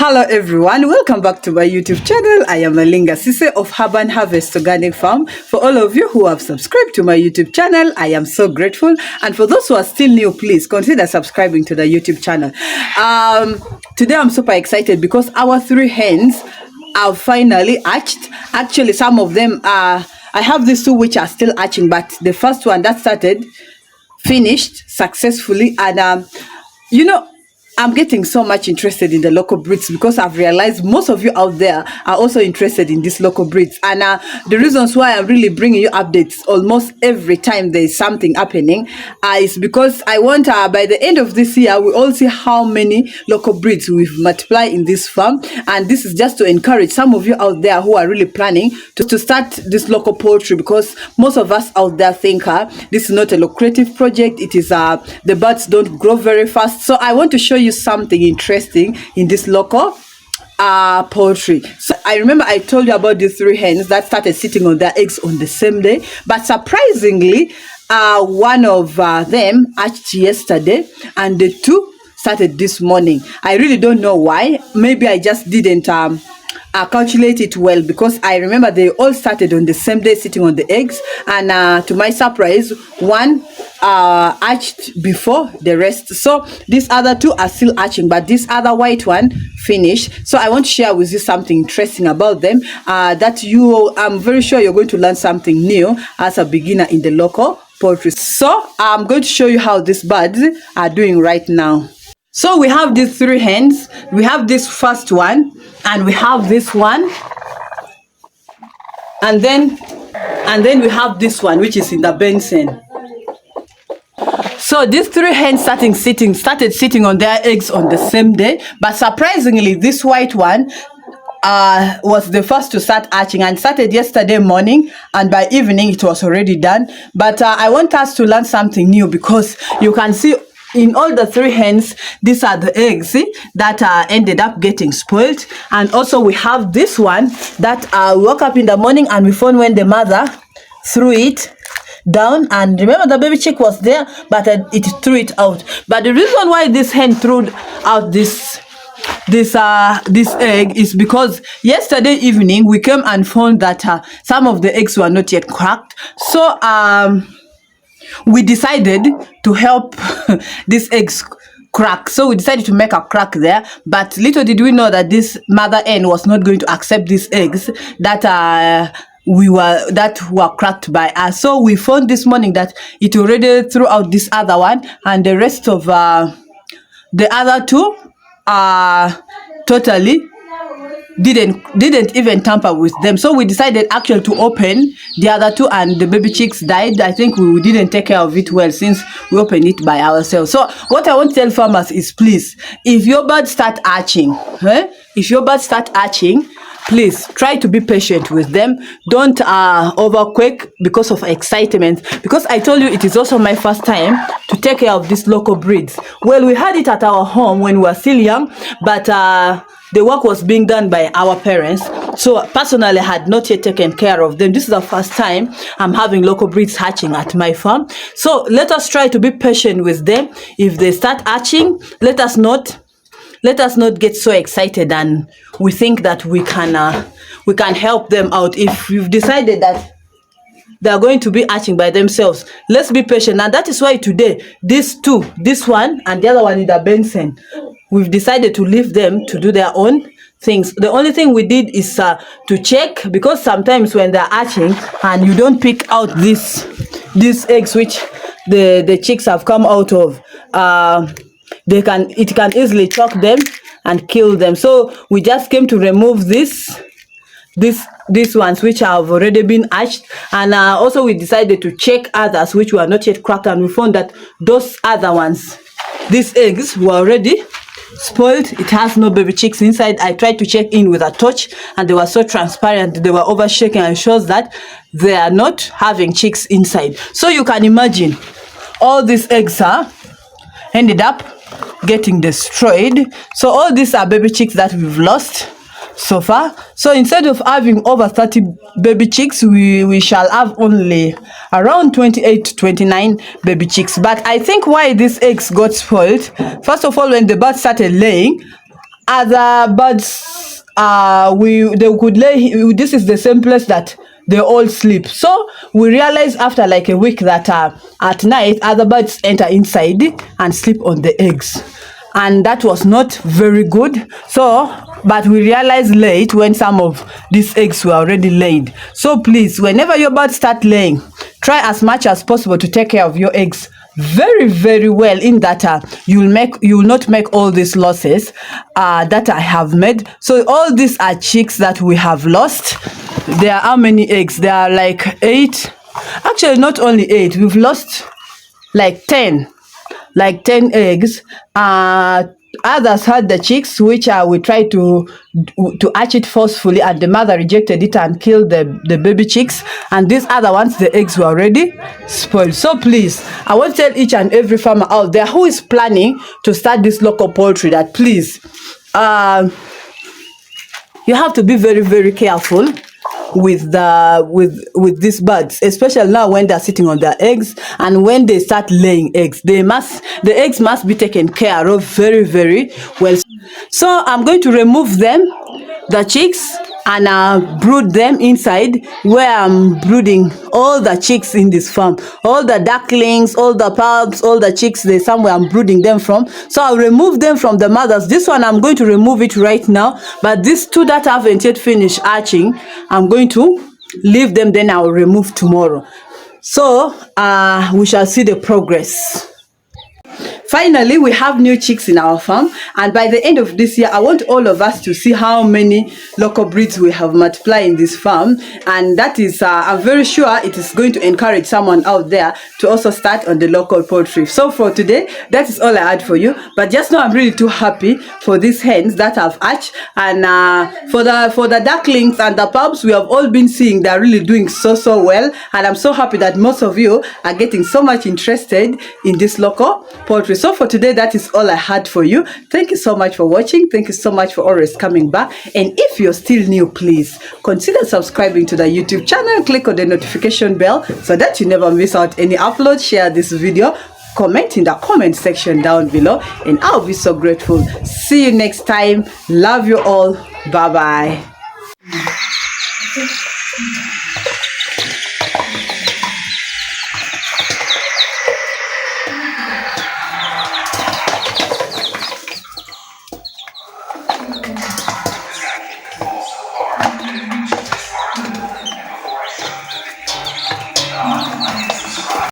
Hello everyone, welcome back to my YouTube channel. I am Alinga Sise of Urban Harvest Organic Farm. For all of you who have subscribed to my YouTube channel, I am so grateful. And for those who are still new, please consider subscribing to the YouTube channel. Today I'm super excited because our 3 hens have finally hatched. Actually, some of them are, I have these 2 which are still hatching, but the first one that started finished successfully. And I'm getting so much interested in the local breeds because I've realized most of you out there are also interested in these local breeds. And the reasons why I'm really bringing you updates almost every time there's something happening is because I want by the end of this year, we all see how many local breeds we've multiplied in this farm. And this is just to encourage some of you out there who are really planning to start this local poultry, because most of us out there think this is not a lucrative project. It is the birds don't grow very fast. So I want to show you something interesting in this local poultry. So I remember I told you about the 3 hens that started sitting on their eggs on the same day, but surprisingly one of them hatched yesterday and the 2 started this morning. I really don't know why. Maybe I just didn't calculate it well, because I remember they all started on the same day sitting on the eggs, and to my surprise, one hatched before the rest. So these other 2 are still hatching, but this other white one finished. So I want to share with you something interesting about them that I'm very sure you're going to learn something new as a beginner in the local poultry. So I'm going to show you how these birds are doing right now. So we have these 3 hens. We have this first one, and we have this one, and then we have this one which is in the basin. So these 3 hens started sitting on their eggs on the same day, but surprisingly this white one was the first to start hatching, and started yesterday morning, and by evening it was already done. But I want us to learn something new, because you can see in all the 3 hens, these are the eggs that ended up getting spoiled. And also we have this one that woke up in the morning and we found when the mother threw it down, and remember the baby chick was there, but it threw it out. But the reason why this hen threw out this egg is because yesterday evening we came and found that some of the eggs were not yet cracked. So we decided to help these eggs crack. So we decided to make a crack there, but little did we know that this mother hen was not going to accept these eggs that were cracked by us. So we found this morning that it already threw out this other one, and the rest of the other 2 totally didn't even tamper with them. So we decided actually to open the other 2, and the baby chicks died. I think we didn't take care of it well since we opened it by ourselves. So what I want to tell farmers is, please, if your birds start hatching, please try to be patient with them. Don't overquake because of excitement, because I told you it is also my first time to take care of these local breeds. Well, we had it at our home when we were still young, but the work was being done by our parents, so personally I had not yet taken care of them. This is the first time I'm having local breeds hatching at my farm. So let us try to be patient with them. If they start hatching, let us not get so excited and we think that we can help them out. If you've decided that they are going to be hatching by themselves, let's be patient. And that is why today these 2, this one and the other one in the basin, we've decided to leave them to do their own things. The only thing we did is to check, because sometimes when they're hatching and you don't pick out these eggs which the chicks have come out of, it can easily choke them and kill them. So we just came to remove these ones which have already been hatched, and also we decided to check others which were not yet cracked, and we found that those other ones, these eggs, were already spoiled. It has no baby chicks inside. I tried to check in with a torch and they were so transparent, they were overshaken, and it shows that they are not having chicks inside. So you can imagine all these eggs ended up getting destroyed. So all these are baby chicks that we've lost so far. So instead of having over 30 baby chicks, we shall have only around 28 to 29 baby chicks. But I think why these eggs got spoiled, first of all, when the birds started laying, other birds, they could lay. This is the same place that they all sleep. So we realized after like a week that at night other birds enter inside and sleep on the eggs, and that was not very good. So but we realized late when some of these eggs were already laid. So please, whenever your birds start laying, try as much as possible to take care of your eggs very well, in that you will not make all these losses that I have made. So all these are chicks that we have lost. There are how many eggs? There are like 8. Actually, not only 8, we've lost like 10 eggs. Others had the chicks, which we tried to hatch it forcefully, and the mother rejected it and killed the baby chicks. And these other ones, the eggs were already spoiled. So please, I want to tell each and every farmer out there who is planning to start this local poultry that please, you have to be very careful with these birds, especially now when they're sitting on their eggs, and when they start laying eggs, the eggs must be taken care of very well. So I'm going to remove them, the chicks, and brood them inside where I'm brooding all the chicks in this farm, all the ducklings, all the pups, all the chicks. There's somewhere I'm brooding them from. So I'll remove them from the mothers. This one I'm going to remove it right now, but these 2 that haven't yet finished hatching, I'm going to leave them, then I'll remove tomorrow. So we shall see the progress. Finally, we have new chicks in our farm, and by the end of this year, I want all of us to see how many local breeds we have multiplied in this farm, and that is, I'm very sure it is going to encourage someone out there to also start on the local poultry. So for today, that is all I had for you, but just know I'm really too happy for these hens that have hatched, and for the ducklings and the pups, we have all been seeing they're really doing so well, and I'm so happy that most of you are getting so much interested in this local poultry. So for today, that is all I had for you. Thank you so much for watching. Thank you so much for always coming back. And if you're still new, please consider subscribing to the YouTube channel. Click on the notification bell so that you never miss out any upload. Share this video, comment in the comment section down below, and I'll be so grateful. See you next time. Love you all. Bye bye.